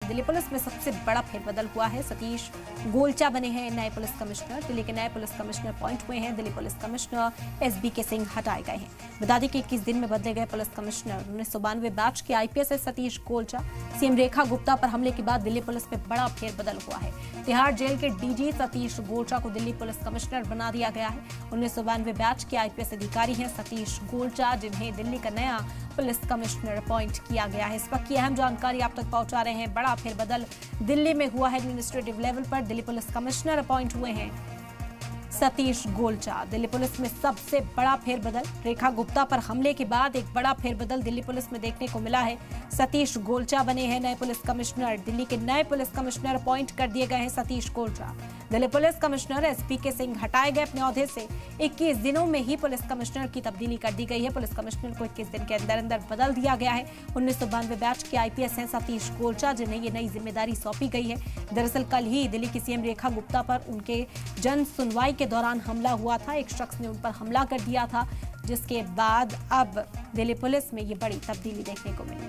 Delhi police में सबसे बड़ा फेरबदल हुआ है। सतीश गोलचा बने हैं नए पुलिस कमिश्नर। दिल्ली के नए पुलिस कमिश्नर अपॉइंट हुए हैं। दिल्ली पुलिस कमिश्नर एसबी के सिंह हटाए गए हैं। बता दें कि 21 दिन में बदले गए पुलिस कमिश्नर 1992 बैच के आईपीएस है सतीश गोलचा। सीएम रेखा गुप्ता पर हमले के बाद दिल्ली पुलिस में बड़ा फेरबदल हुआ है। तिहाड़ जेल के डीजी सतीश गोलचा को दिल्ली पुलिस कमिश्नर बना दिया गया है। 1992 बैच के आईपीएस अधिकारी हैं सतीश गोलचा, जिन्हें दिल्ली का नया पुलिस कमिश्नर अपॉइंट किया गया है। इस वक्त की अहम जानकारी आप तक पहुंचा रहे हैं। बड़ा फेरबदल दिल्ली में हुआ है। एडमिनिस्ट्रेटिव लेवल पर दिल्ली पुलिस कमिश्नर अपॉइंट हुए हैं सतीश गोलचा। दिल्ली पुलिस में सबसे बड़ा फेरबदल। रेखा गुप्ता पर हमले के बाद एक बड़ा फेरबदल दिल्ली पुलिस में देखने को मिला है। सतीश गोलचा बने हैं नए पुलिस कमिश्नर। दिल्ली के नए पुलिस कमिश्नर अपॉइंट कर दिए गए हैं Satish Golcha. Delhi police commissioner SP के सिंह हटाए गए अपने ओहदे से। 21 दिनों में ही पुलिस कमिश्नर की तब्दीली कर दी गई है। पुलिस कमिश्नर को 21 दिन के अंदर अंदर बदल दिया गया है। 1992 बैच के आईपीएस हैं सतीश गोलचा, जिन्हें ये नई जिम्मेदारी सौंपी गई है। दरअसल कल ही दिल्ली की सीएम रेखा गुप्ता पर उनके जन सुनवाई के दौरान हमला हुआ था। एक शख्स ने उन पर हमला कर दिया था, जिसके बाद अब दिल्ली पुलिस में ये बड़ी तब्दीली देखने को मिली।